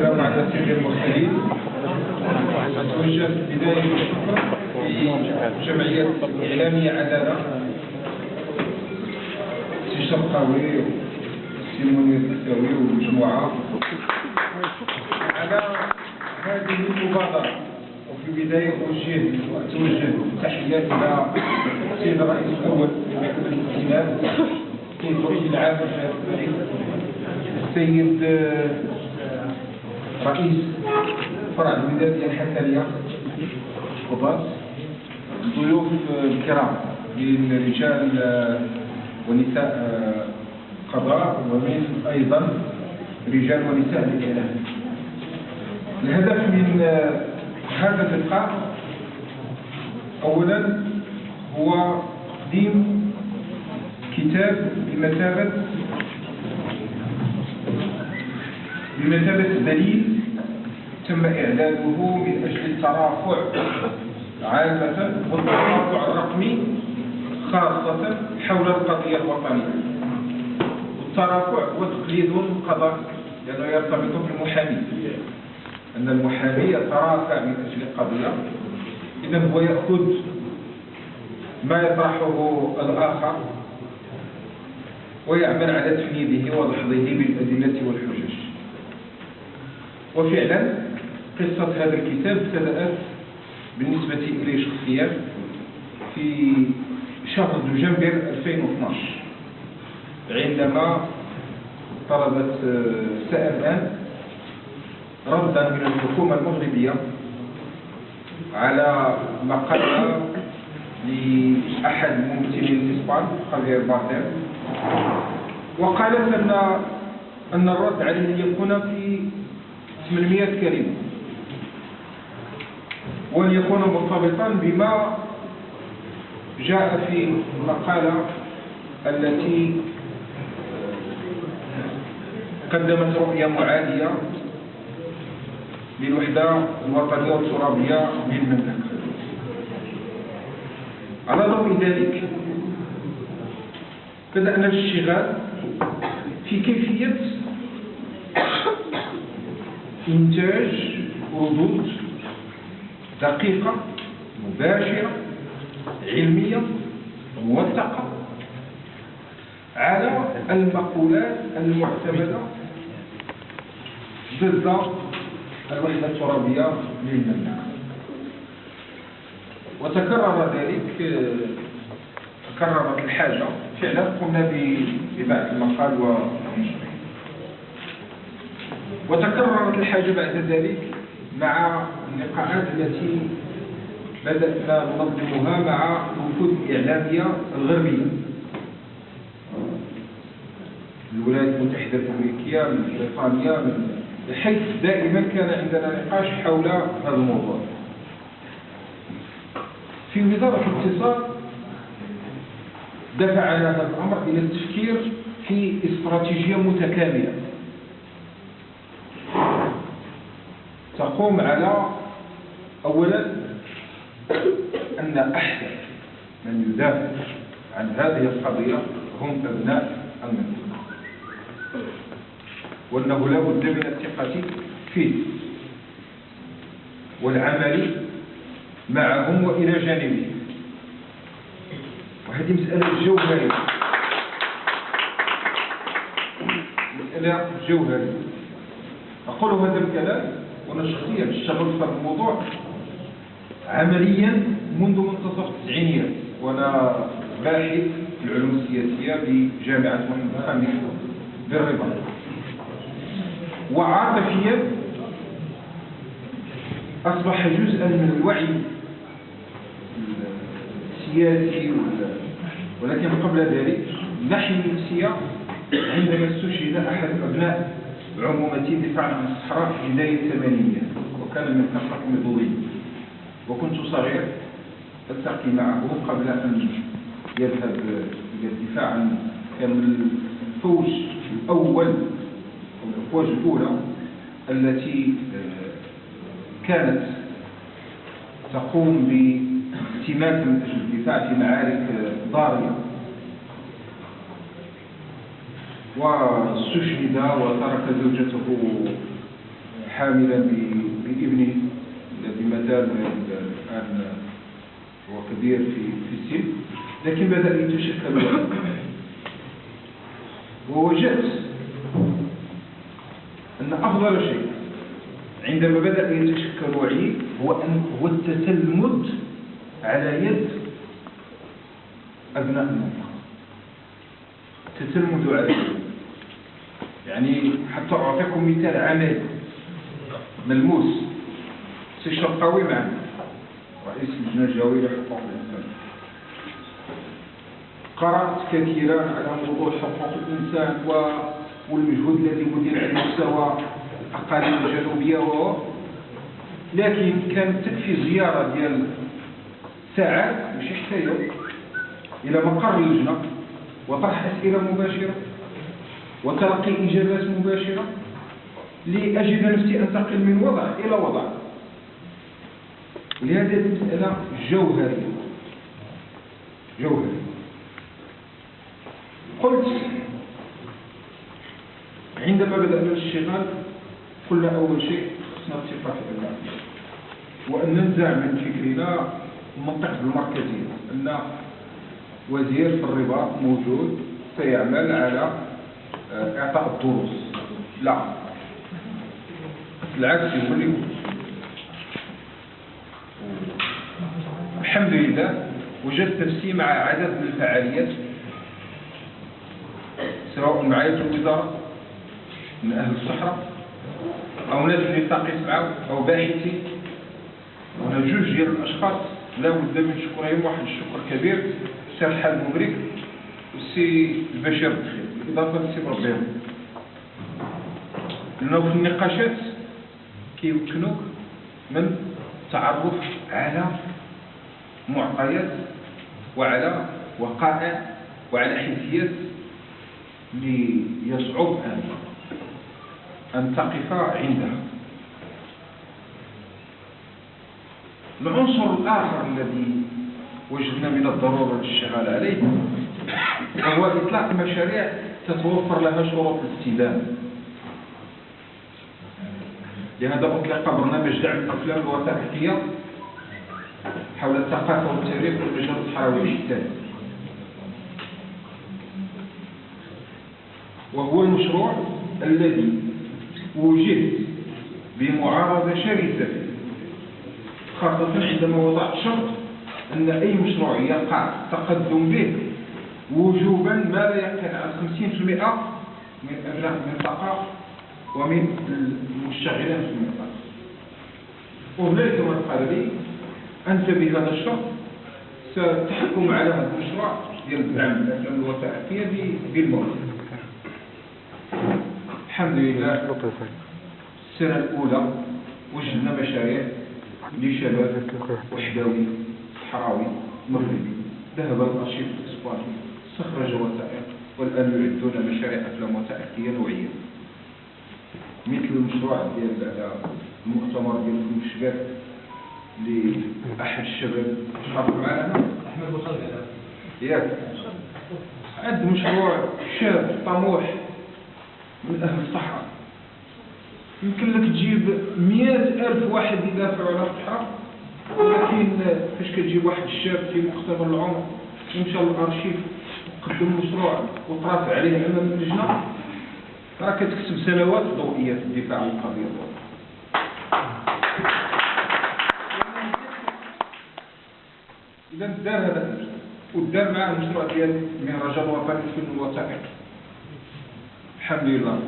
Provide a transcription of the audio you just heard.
السلام على سيدي المرسلين. أتوجه بداية الشكر لجمعية الإعلامية عدالة سي شرقاوي سي منير الكساوي والمجموعة على هذه المبادرة. وفي البداية أتوجه تحيات إلى السيد الرئيس الأول لمكتب الاستئناف الوكيل العام السيد رئيس فرع الودادية الحسنية قباس، الضيوف الكرام من رجال ونساء قضاء ومن أيضا رجال ونساء الإعلام. الهدف من هذا اللقاء أولا هو تقديم كتاب بمثابة دليل تم إعداده من أجل الترافع عامة والترافع الرقمي خاصة حول القضية الوطنية. والترافع هو تقليد قضائي لأنه يرتبط بالمحامي، أن المحامي يترافع من أجل القضية، إذن هو يأخذ ما يطرحه الآخر ويعمل على تفنيده ودحضه بالأدلة والحجج. وفعلا قصة هذا الكتاب ابتدأت بالنسبة إلي شخصيا في شهر دجنبر 2012 عندما طلبت CNN ردا من الحكومة المغربية على مقالة لأحد ممثلين الإسبان خافير بارديم، وقالت أن الرد عليه يكون في 800 كلمة وليكون مرتبطا بما جاء في المقالة التي قدمت رؤية معادية للوحدة الوطنية والترابية للمملكة. على ضوء ذلك بدأنا الاشتغال في كيفية إنتاج ردود دقيقة مباشرة علمية موثقة على المقولات المعتمدة ضد الوحدة الترابية للمملكة. وتكرر ذلك، تكررت الحاجة، فعلا قمنا ببعث المقال ونشره. وتكررت الحاجة بعد ذلك مع اللقاءات التي بدأنا ننظمها مع الوفود الإعلامية الغربية، الولايات المتحدة الأمريكية، من بريطانيا، بحيث دائما كان عندنا نقاش حول هذا الموضوع. في وزارة الاتصال دفعنا هذا الأمر إلى التفكير في استراتيجية متكاملة تقوم على أولا أن أحسن من يدافع عن هذه القضية هم أبناء المنطقة، وأنه لا بد من الثقة فيه والعمل معهم وإلى جانبهم. وهذه مسألة جوهرية، مسألة جوهرية. أقول هذا الكلام وأنا شخصيا اشتغلت في هذا الموضوع عمليا منذ منتصف التسعينيات، وأنا باحث في العلوم السياسية بجامعة محمد الخامس بالرباط. وعاطفيا أصبح جزءا من الوعي السياسي، ولكن قبل ذلك الناحية النفسية عندما استشهد أحد أبناء عمومة دفاع عن الصحراء في بداية الثمانينيات، وكان من فرقة مضوي، وكنت صغير ألتقي معه قبل أن يذهب إلى الدفاع عن، كان الفوج الأول أو الأفواج الأولى التي كانت تقوم بالتماس من أجل الدفاع في معارك ضارية. واستشهد وترك زوجته حاملا بابنه الذي ما زال الآن هو كبير في السن، لكن بدأ يتشكل وعي. ووجدت أن أفضل شيء عندما بدأ يتشكل وعي هو التتلمذ على يد أبناء المنطقة. التتلمذ على يد، يعني حتى أعطيكم مثال عملي ملموس. سي الشرقاوي معنا رئيس اللجنة الجوية لحقوق الإنسان، قرأت كثيرا على موضوع حقوق الإنسان والمجهود الذي بذل على مستوى الأقاليم الجنوبية لكن كانت تكفي زيارة ديال ساعات ماشي حتى يوم إلى مقر اللجنة وطرح أسئلة مباشرة وتلقي إجابات مباشرة لأجد نفسي أنتقل من وضع إلى وضع. ولهذه المسألة جوهرية. قلت عندما بدأنا الاشتغال قلنا أول شيء خصنا الثقة في الله، وأن ننزع من فكرنا المنطق المركزية أن وزير في الرباط موجود سيعمل على إعطاء الدروس. لا، بالعكس هو اللي الحمد لله وجدت نفسي مع عدد من الفعاليات سواء معايا في الوزارة من أهل الصحراء أو ناس اللي نلتقيت معاهم أو باحثين. وأنا جوج ديال الأشخاص لا بد من شكرهم واحد الشكر كبير، السي الحاج مبرك والسي البشير الدخيل بالإضافة للسي بربيهم، لأنه في النقاشات كيمكنوك من التعرف على معطيات وعلى وقائع وعلى حيثيات اللي يصعب أن تقف عندها. العنصر الآخر الذي وجدنا من الضرورة الاشتغال عليه هو إطلاق مشاريع تتوفر لها شروط الاستدامة. لهذا أطلق برنامج دعم الأفلام الوثائقية حول الثقافة والتاريخ والمجال الصحراوي الشتاتي، وهو المشروع الذي وجد بمعارضة شرسة، خاصة عندما وضعت شرط أن أي مشروع يقع التقدم به وجوبا ما لا يقل عن 50% من أبناء المنطقة ومن المشتغلين في المنطقة. وهنالك من قال لي أنت بهذا الشرط ستحكم على هذا المشروع ديال دعم الأفلام الوثائقية بالموت. الحمد لله السنة الأولى وجدنا مشاريع لشباب وحدوي صحراوي مغربي ذهب الأرشيف الإسباني استخرج وثائق، والآن يعدون مشاريع أفلام وثائقية نوعية، مثل المشروع ديال المؤتمر ديال المشبك لأحد الشباب شارك معنا أحمد بوخالد ياك، عند مشروع شاب طموح من أهل الصحراء يمكن لك تجيب 100,000 واحد يدافعوا على الصحراء، ولكن فاش كتجيب واحد الشاب في مقتبل العمر ومشى للأرشيف وقدم مشروع وطرات عليه أمام اللجنة راه كتكسب سنوات ضوئية في الدفاع عن القضية الوطنية. إذا دار هذا المشروع ودار معه المشروع ديال المهرجان الوطني للفيلم الوثائقي الحمد لله.